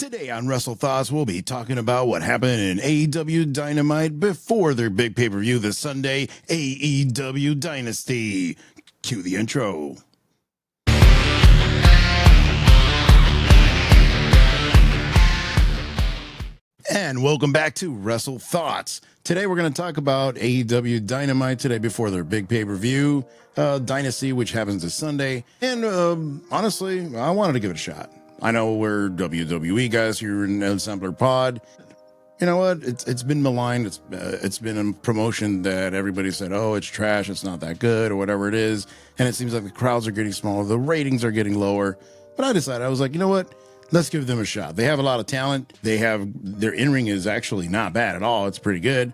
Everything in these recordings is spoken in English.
Today on Wrestle Thoughts, we'll be talking about what happened in AEW Dynamite before their big pay-per-view this Sunday, AEW Dynasty. Cue the intro. And welcome back to Wrestle Thoughts. Today we're going to talk about AEW Dynamite today before their big pay-per-view, Dynasty, which happens this Sunday. And honestly, I wanted to give it a shot. I know we're WWE guys here in El Sampler Pod. You know what? It's been maligned. It's been a promotion that everybody said, oh, it's trash, it's not that good, or whatever it is. And it seems like the crowds are getting smaller, the ratings are getting lower. But I decided, I was like, you know what? Let's give them a shot. They have a lot of talent. Their in-ring is actually not bad at all. It's pretty good.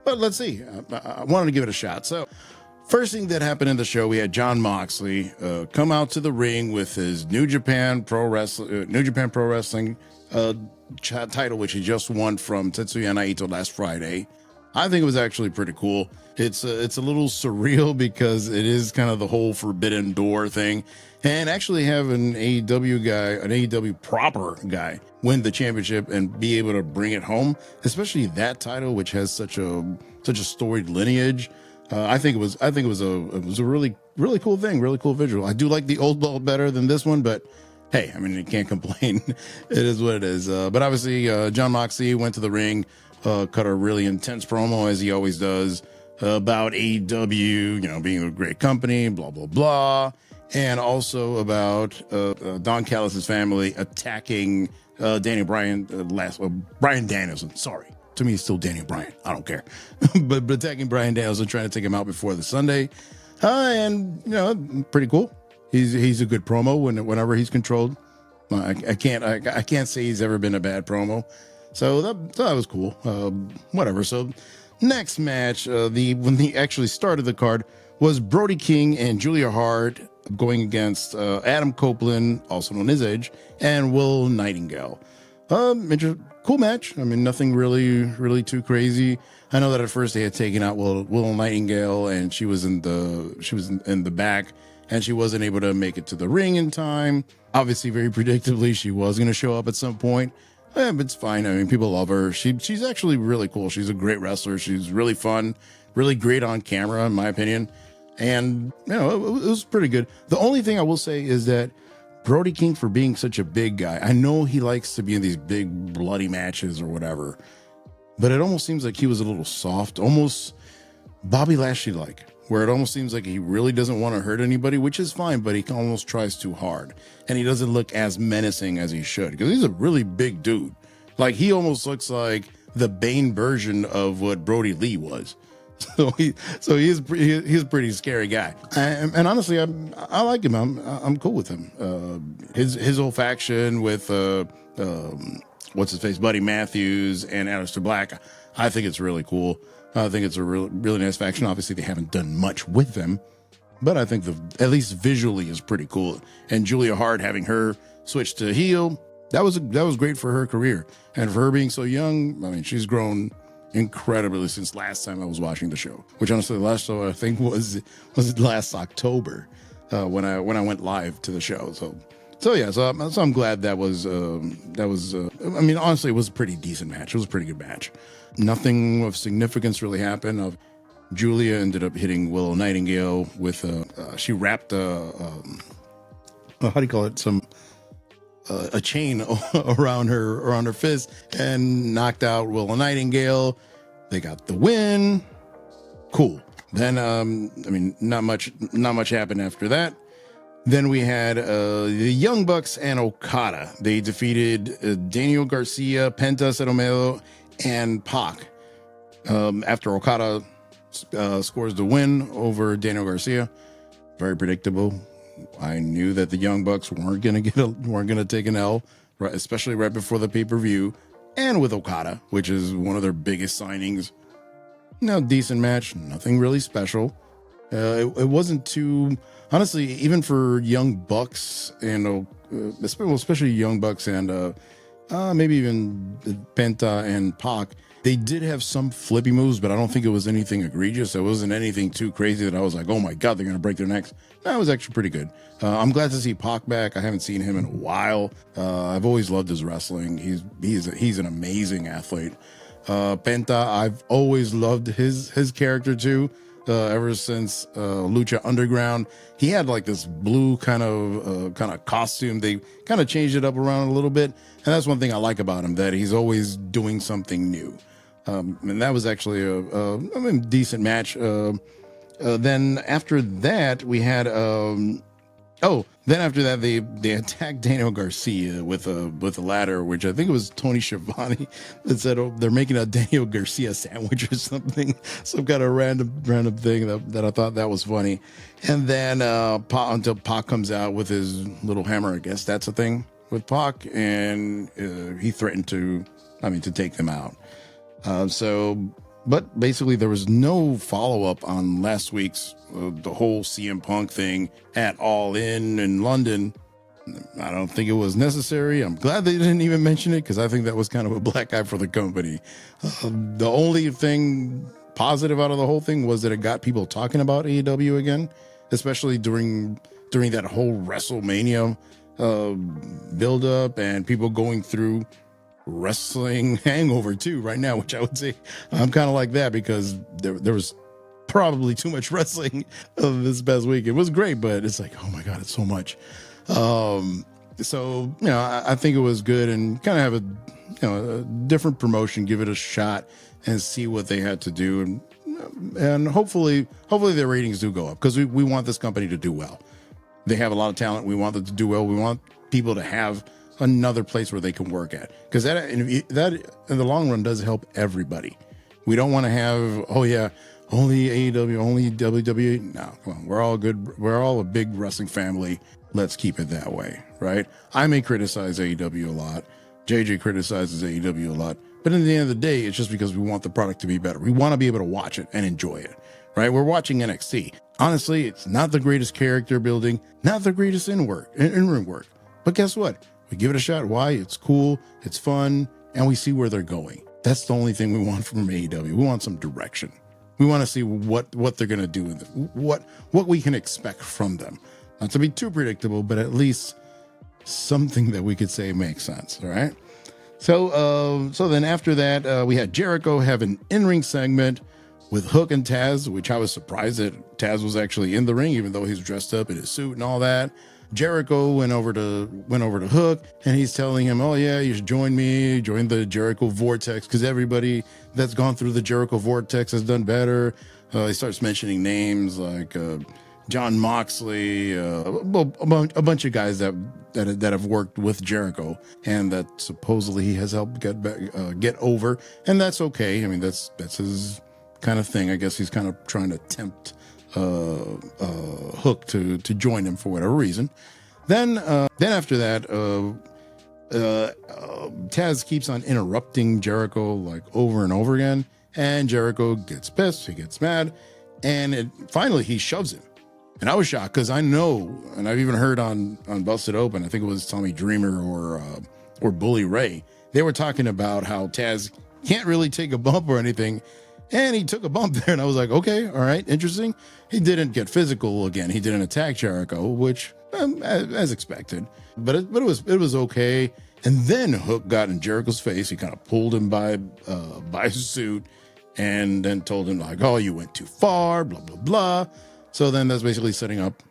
But let's see. I wanted to give it a shot. So first thing that happened in the show, we had Jon Moxley come out to the ring with his New Japan Pro Wrestling title, which he just won from Tetsuya Naito last Friday. I think it was actually pretty cool. It's a little surreal because it is kind of the whole forbidden door thing, and actually have an AEW proper guy win the championship and be able to bring it home, especially that title, which has such a storied lineage. I think it was a really cool thing, really cool visual. I do like the old belt better than this one, but hey, I mean, you can't complain. It is what it is. But obviously, Jon Moxley went to the ring, cut a really intense promo, as he always does, about AEW, being a great company, blah, blah, blah. And also about Don Callis' family attacking Bryan Danielson. Sorry. To me, it's still Daniel Bryan. I don't care. but attacking Bryan Danielson, trying to take him out before the Sunday. And, pretty cool. He's a good promo whenever he's controlled. I can't say he's ever been a bad promo. So that was cool. Whatever. So next match, when he actually started the card, was Brody King and Julia Hart going against Adam Copeland, also known as Edge, and Will Nightingale. Cool match. I mean, nothing really too crazy. I know that at first they had taken out Will Nightingale, and she was in the back, and she wasn't able to make it to the ring in time. Obviously, very predictably, she was going to show up at some point. But it's fine. I mean, people love her. She's actually really cool. She's a great wrestler. She's really fun, really great on camera, in my opinion. And, it was pretty good. The only thing I will say is that Brody King, for being such a big guy, I know he likes to be in these big bloody matches or whatever, but it almost seems like he was a little soft, almost Bobby Lashley-like, where it almost seems like he really doesn't want to hurt anybody, which is fine, but he almost tries too hard. And he doesn't look as menacing as he should, because he's a really big dude. Like, he almost looks like the Bane version of what Brody Lee was. So he's a pretty scary guy. And honestly, I like him. I'm cool with him. His whole faction with what's his face, Buddy Matthews and Aleister Black, I think it's really cool. I think it's a really nice faction. Obviously, they haven't done much with them, but I think at least visually is pretty cool. And Julia Hart, having her switch to heel, that was great for her career. And for her being so young, I mean, she's grown incredibly since last time I was watching the show, which honestly the last show I think was last October when I went live to the show. So I'm glad that was I mean, honestly, it was a pretty decent match. It was a pretty good match. Nothing of significance really happened. Julia ended up hitting Willow Nightingale with she wrapped how do you call it, a chain around her fist and knocked out Willow Nightingale. They got the win. Cool. Then I mean, not much happened after that. Then we had the Young Bucks and Okada. They defeated Daniel Garcia, Penta Cerromero, and Pac. After Okada scores the win over Daniel Garcia, very predictable. I knew that the Young Bucks weren't gonna take an L, right, especially right before the pay-per-view, and with Okada, which is one of their biggest signings. Decent match, nothing really special. It wasn't too, honestly, even for Young Bucks and especially Young Bucks and maybe even Penta and Pac. They did have some flippy moves, but I don't think it was anything egregious. It wasn't anything too crazy that I was like, oh my God, they're going to break their necks. That was actually pretty good. I'm glad to see Pac back. I haven't seen him in a while. I've always loved his wrestling. He's an amazing athlete. Penta, I've always loved his character too. Ever since Lucha Underground, he had like this blue kind of costume. They kind of changed it up around a little bit, and that's one thing I like about him, that he's always doing something new. And that was actually a decent match. Then after that, we had then after that, they attacked Daniel Garcia with a ladder, which I think it was Tony Schiavone that said, oh, they're making a Daniel Garcia sandwich or something, some kind of random thing that I thought that was funny. And then until Pac comes out with his little hammer, I guess that's a thing with Pac, and he threatened to take them out. But basically, there was no follow-up on last week's, the whole CM Punk thing at All in London. I don't think it was necessary. I'm glad they didn't even mention it, because I think that was kind of a black eye for the company. The only thing positive out of the whole thing was that it got people talking about AEW again, especially during that whole WrestleMania build-up and people going through wrestling hangover too right now, which I would say I'm kind of like that, because there was probably too much wrestling this past week. It was great, but it's like, oh my God, it's so much. So I think it was good, and kind of have a different promotion, give it a shot and see what they had to do, and hopefully their ratings do go up, because we want this company to do well. They have a lot of talent. We want them to do well. We want people to have another place where they can work at, because that in the long run does help everybody. We don't want to have, oh yeah, only AEW, only WWE. No, come on, we're all good. We're all a big wrestling family. Let's keep it that way, right? I may criticize AEW a lot. JJ criticizes AEW a lot, but in the end of the day, it's just because we want the product to be better. We want to be able to watch it and enjoy it, right? We're watching NXT. Honestly, it's not the greatest character building, not the greatest in-ring work, but guess what? We give it a shot. Why? It's cool, it's fun, and we see where they're going. That's the only thing we want from AEW. We want some direction. We want to see what they're going to do with it, what we can expect from them. Not to be too predictable, but at least something that we could say makes sense. All right. So then after that, we had Jericho have an in-ring segment with Hook and Taz, which I was surprised that Taz was actually in the ring, even though he's dressed up in his suit and all that. Jericho went over to Hook, and he's telling him, oh yeah, you should join the Jericho Vortex, because everybody that's gone through the Jericho Vortex has done better. He starts mentioning names like John Moxley, a bunch of guys that have worked with Jericho, and that supposedly he has helped get over, and that's okay. I mean, that's his kind of thing. I guess he's kind of trying to tempt Hook to join him for whatever reason. Then after that, Taz keeps on interrupting Jericho like over and over again, and Jericho gets pissed, he gets mad, and finally he shoves him. And I was shocked, because I know, and I've even heard on Busted Open, I think it was Tommy Dreamer or Bully Ray, they were talking about how Taz can't really take a bump or anything. And he took a bump there, and I was like, okay, all right, interesting. He didn't get physical again. He didn't attack Jericho, which as expected, but it was okay. And then Hook got in Jericho's face. He kind of pulled him by his suit, and then told him like, oh, you went too far, blah blah blah. So then that's basically setting up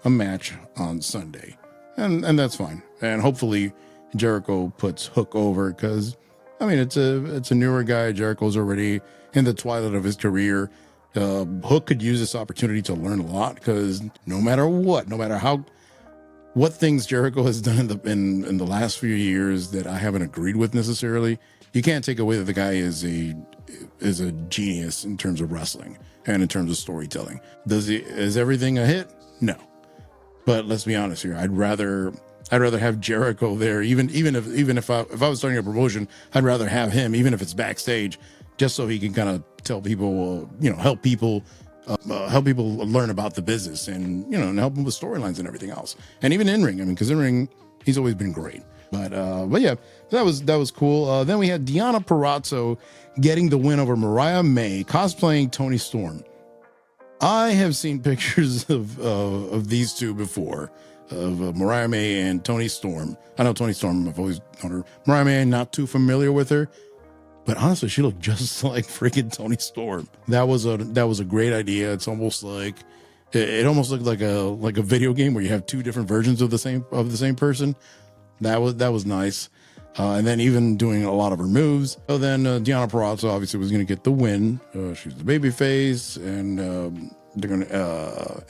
a match on Sunday, and that's fine. And hopefully Jericho puts Hook over, because I mean it's a newer guy. Jericho's already in the twilight of his career. Hook could use this opportunity to learn a lot, because no matter what things Jericho has done in the last few years that I haven't agreed with necessarily, you can't take away that the guy is a genius in terms of wrestling and in terms of storytelling. Is everything a hit? No. But let's be honest here. I'd rather have Jericho there, even if I was starting a promotion, I'd rather have him, even if it's backstage, just so he can kind of tell people, help people learn about the business, and and help them with storylines and everything else, and even in ring. I mean, because in ring he's always been great. But yeah, that was cool. Then we had Deonna Purrazzo getting the win over Mariah May, cosplaying Toni Storm. I have seen pictures of these two before, of Mariah May and Toni Storm. I know Toni Storm, I've always known her. Mariah May, not too familiar with her, but honestly, she looked just like freaking Toni Storm. That was a great idea. It's almost like it almost looked like a video game where you have two different versions of the same person. That was nice. And then even doing a lot of her moves. So then Deonna Purrazzo obviously was going to get the win. She's the babyface, and they're going to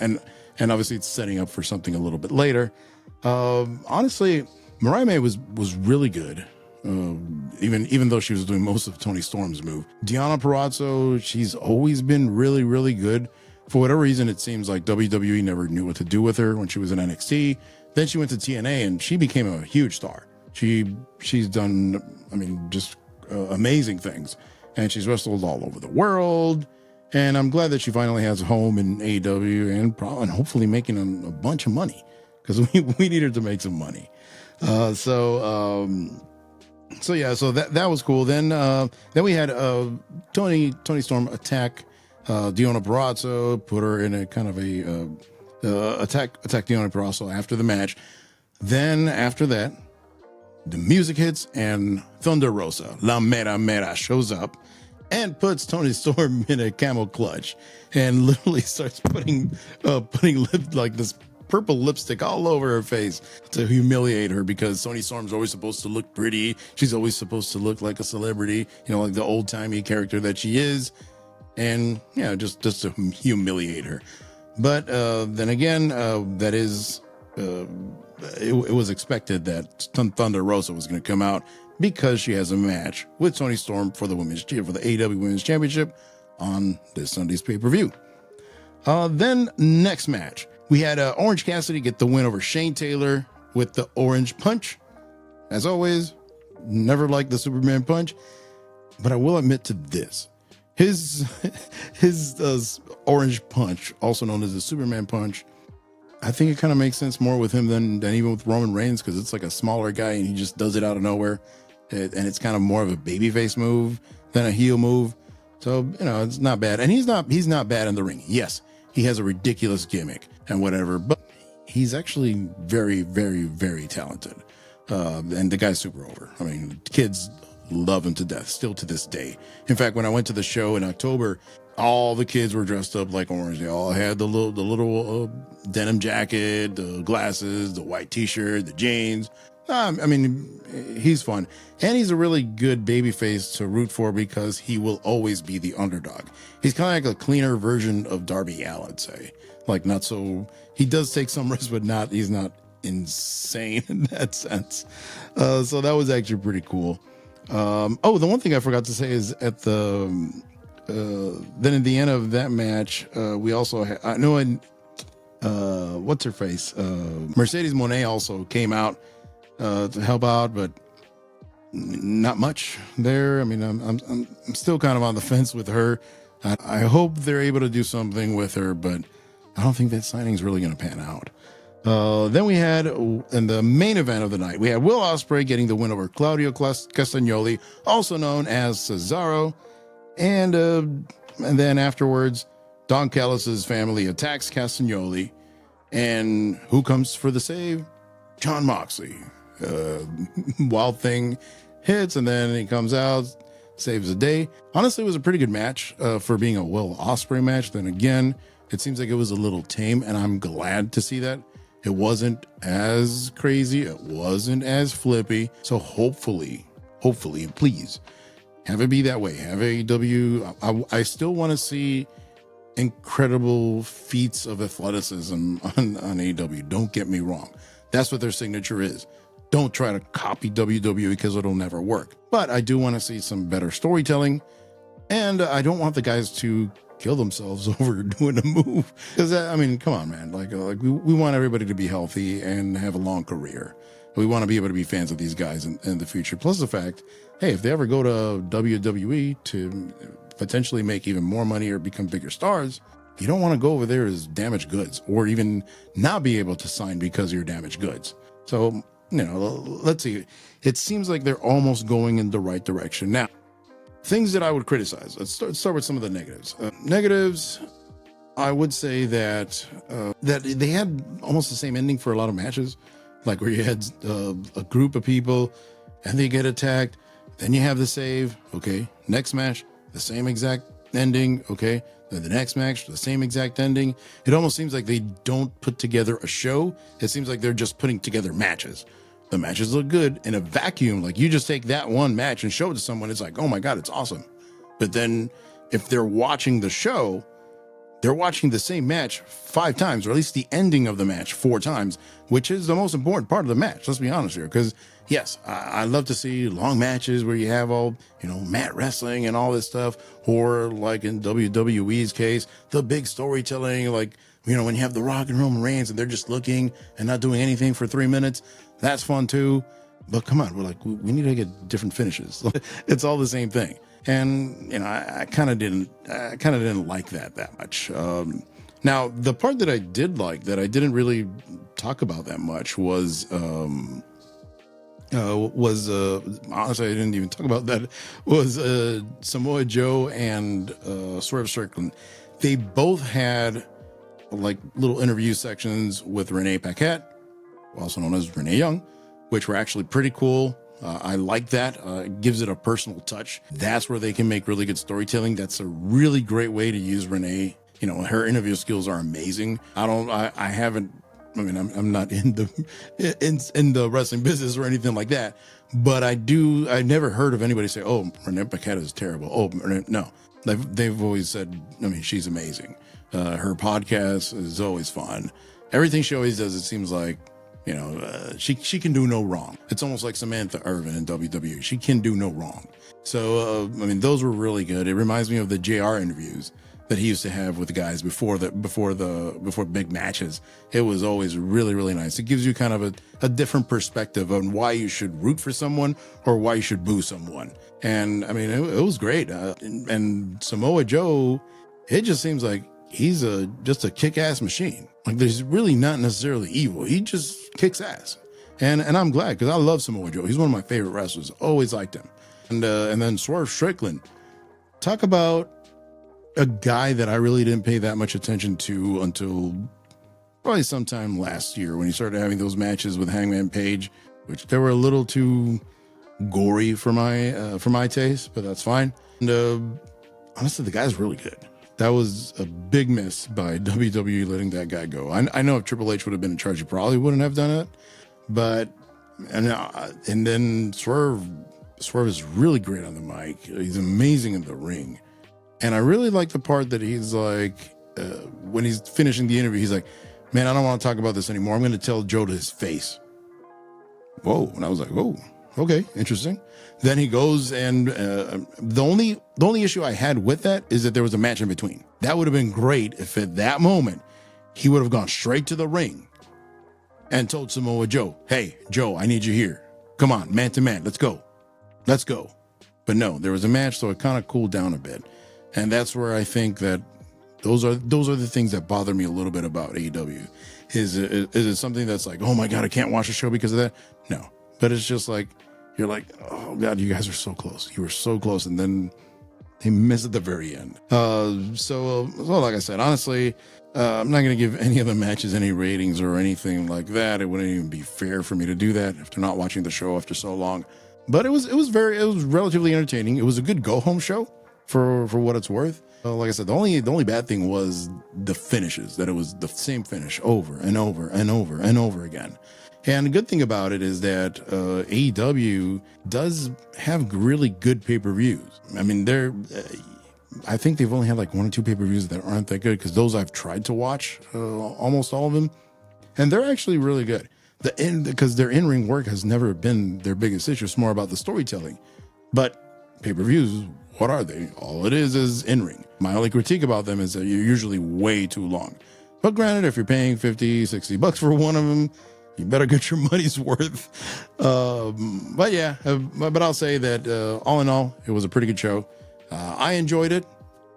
and obviously it's setting up for something a little bit later. Honestly, Mariah May was really good. Even though she was doing most of Toni Storm's move. Deonna Purrazzo, she's always been really, really good. For whatever reason, it seems like WWE never knew what to do with her when she was in NXT. Then she went to TNA and she became a huge star. She's done, I mean, just amazing things. And she's wrestled all over the world. And I'm glad that she finally has a home in AEW and hopefully making a bunch of money, because we need her to make some money. So that was cool. Then we had Toni Storm attack Deonna Purrazzo, put her in a kind of a attack Deonna Purrazzo after the match. Then after that, the music hits and Thunder Rosa, La Mera Mera, shows up and puts Toni Storm in a camel clutch and literally starts putting this purple lipstick all over her face to humiliate her, because Toni Storm's always supposed to look pretty. She's always supposed to look like a celebrity, like the old timey character that she is. And yeah, just to humiliate her. But then again, it was expected that Thunder Rosa was going to come out because she has a match with Toni Storm for the AEW Women's Championship on this Sunday's pay-per-view. Then next match, we had Orange Cassidy get the win over Shane Taylor with the Orange Punch. As always, never liked the Superman Punch, but I will admit to this. His Orange Punch, also known as the Superman Punch, I think it kind of makes sense more with him than even with Roman Reigns, because it's like a smaller guy and he just does it out of nowhere. And it's kind of more of a babyface move than a heel move. So, it's not bad. And he's not bad in the ring. Yes, he has a ridiculous gimmick and whatever, but he's actually very, very, very talented. And the guy's super over. I mean, kids love him to death, still to this day. In fact, when I went to the show in October, all the kids were dressed up like Orange. They all had the little denim jacket, the glasses, the white t-shirt, the jeans. I mean, he's fun. And he's a really good babyface to root for, because he will always be the underdog. He's kind of like a cleaner version of Darby Allin, I'd say. Like, not so, he does take some risks, but he's not insane in that sense. So that was actually pretty cool. The one thing I forgot to say is at then at the end of that match, we also had, what's her face? Mercedes Moné also came out to help out, but not much there. I mean, I'm still kind of on the fence with her. I hope they're able to do something with her, but I don't think that signing's really going to pan out. Then we had, in the main event of the night, we had Will Ospreay getting the win over Claudio Castagnoli, also known as Cesaro. And then afterwards, Don Callis' family attacks Castagnoli. And who comes for the save? Jon Moxley. Wild Thing hits, and then he comes out, saves the day. Honestly, it was a pretty good match for being a Will Ospreay match. Then again, it seems like it was a little tame, and I'm glad to see that. It wasn't as crazy. It wasn't as flippy. So hopefully, and please, have it be that way. Have AEW. I still want to see incredible feats of athleticism on AEW. Don't get me wrong. That's what their signature is. Don't try to copy WWE, because it'll never work. But I do want to see some better storytelling. And I don't want the guys to kill themselves over doing a move. Because, I mean, come on, man. Like we want everybody to be healthy and have a long career. We want to be able to be fans of these guys in the future. Plus the fact, hey, if they ever go to WWE to potentially make even more money or become bigger stars, you don't want to go over there as damaged goods, or even not be able to sign because of your damaged goods. So let's see. It seems like they're almost going in the right direction. Now, things that I would criticize. Let's start with some of the negatives. Negatives, I would say that that they had almost the same ending for a lot of matches, like where you had a group of people and they get attacked, then you have the save. Okay, next match, the same exact ending. Okay, then the next match, the same exact ending. It almost seems like they don't put together a show. It seems like they're just putting together matches. The matches look good in a vacuum. Like you just take that one match and show it to someone. It's like, oh my God, it's awesome. But then if they're watching the show, they're watching the same match 5 times, or at least the ending of the match 4 times, which is the most important part of the match. Let's be honest here. Because yes, I love to see long matches where you have all, mat wrestling and all this stuff. Or like in WWE's case, the big storytelling, like, when you have The Rock and Roman Reigns and they're just looking and not doing anything for 3 minutes. That's fun too. But come on, we need to get different finishes. It's all the same thing. And, I kind of didn't like that much. Now, the part that I did like that I didn't really talk about that much was honestly, I didn't even talk about that, was Samoa Joe and Swerve Strickland. They both had like little interview sections with Renee Paquette, also known as Renee Young, which were actually pretty cool. I like that. It gives it a personal touch. That's where they can make really good storytelling. That's a really great way to use Renee. Her interview skills are amazing. I'm not in the wrestling business or anything like that, but I never heard of anybody say, oh, Renee Paquette is terrible. Oh, no. They've always said, she's amazing. Her podcast is always fun. Everything she always does, it seems like, she can do no wrong. It's almost like Samantha Irvin in WWE. She can do no wrong. So, those were really good. It reminds me of the JR interviews that he used to have with the guys before big matches. It was always really, really nice. It gives you kind of a different perspective on why you should root for someone or why you should boo someone. And it was great. And Samoa Joe, it just seems like he's just a kick-ass machine. Like there's really not necessarily evil. He just kicks ass. And I'm glad, because I love Samoa Joe. He's one of my favorite wrestlers. Always liked him. And then Swerve Strickland. Talk about a guy that I really didn't pay that much attention to until probably sometime last year when he started having those matches with Hangman Page, which they were a little too gory for my taste, but that's fine. And honestly, the guy's really good. That was a big miss by WWE letting that guy go. I know if Triple H would have been in charge, he probably wouldn't have done it. But and then Swerve is really great on the mic. He's amazing in the ring. And I really like the part that he's like, when he's finishing the interview, he's like, man, I don't want to talk about this anymore. I'm going to tell Joe to his face. Whoa. And I was like, whoa, okay, interesting. Then he goes and the only issue I had with that is that there was a match in between. That would have been great if at that moment he would have gone straight to the ring and told Samoa Joe, hey, Joe, I need you here. Come on, man to man, let's go. But no, there was a match, so it kind of cooled down a bit. And that's where I think that those are the things that bother me a little bit about AEW. Is it something that's like, oh my God, I can't watch the show because of that? No, but it's just like, you're like, oh God, you guys are so close. You were so close. And then they miss at the very end. So like I said, honestly, I'm not going to give any of the matches any ratings or anything like that. It wouldn't even be fair for me to do that after not watching the show after so long. But it was relatively entertaining. It was a good go home show for what it's worth. Like I said, the only bad thing was the finishes, that it was the same finish over and over and over and over again. And the good thing about it is that AEW does have really good pay-per-views. I think they've only had like 1 or 2 pay-per-views that aren't that good, because those I've tried to watch, almost all of them, and they're actually really good. Because their in-ring work has never been their biggest issue. It's more about the storytelling. But pay-per-views, what are they? All it is in-ring. My only critique about them is that you're usually way too long. But granted, if you're paying $50-$60 for one of them, you better get your money's worth. But I'll say that all in all, it was a pretty good show. I enjoyed it.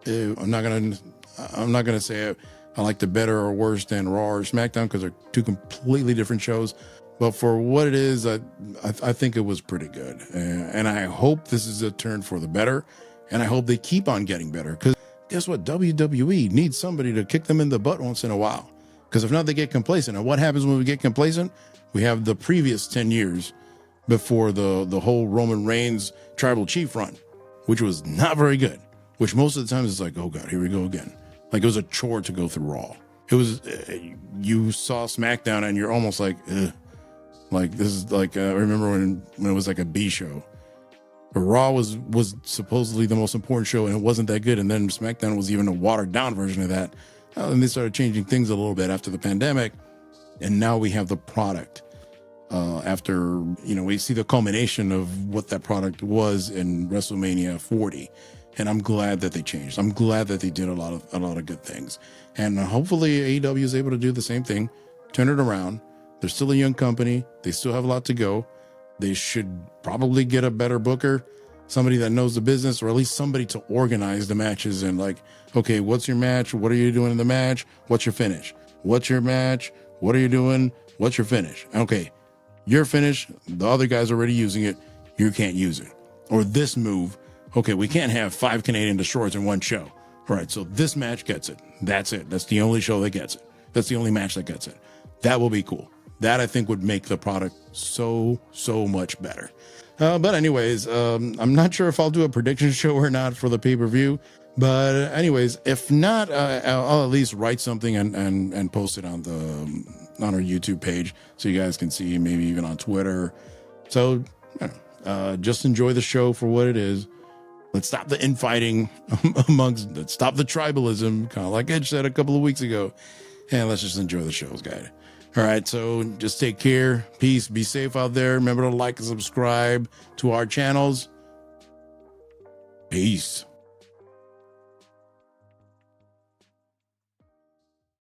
I'm not gonna say I liked it better or worse than Raw or SmackDown, because they're 2 completely different shows. But for what it is, I think it was pretty good. And I hope this is a turn for the better. And I hope they keep on getting better. Because guess what? WWE needs somebody to kick them in the butt once in a while. Because if not, they get complacent. And what happens when we get complacent? We have the previous 10 years before the whole Roman Reigns tribal chief run, which was not very good. Which most of the times it's like, oh God, here we go again. Like it was a chore to go through Raw. It was, you saw SmackDown and you're almost like, ugh. Like this is like, I remember when it was like a B show. But Raw was supposedly the most important show and it wasn't that good. And then SmackDown was even a watered down version of that. And they started changing things a little bit after the pandemic. And now we have the product. After, we see the culmination of what that product was in WrestleMania 40. And I'm glad that they changed. I'm glad that they did a lot of good things. And hopefully AEW is able to do the same thing, turn it around. They're still a young company. They still have a lot to go. They should probably get a better booker, somebody that knows the business, or at least somebody to organize the matches and like, okay, what's your match? What are you doing in the match? What's your finish? What's your match? What are you doing? What's your finish? Okay, your finish, the other guy's already using it. You can't use it. Or this move, okay, we can't have 5 Canadian Destroyers in one show. All right, so this match gets it. That's it. That's the only show that gets it. That's the only match that gets it. That will be cool. That I think would make the product so much better. But anyways, I'm not sure if I'll do a prediction show or not for the pay-per-view. But anyways, if not, I'll at least write something and post it on our YouTube page so you guys can see, maybe even on Twitter. So just enjoy the show for what it is. Let's stop the infighting let's stop the tribalism, kind of like Edge said a couple of weeks ago. And let's just enjoy the shows, guys. All right, so just take care. Peace. Be safe out there. Remember to like and subscribe to our channels. Peace.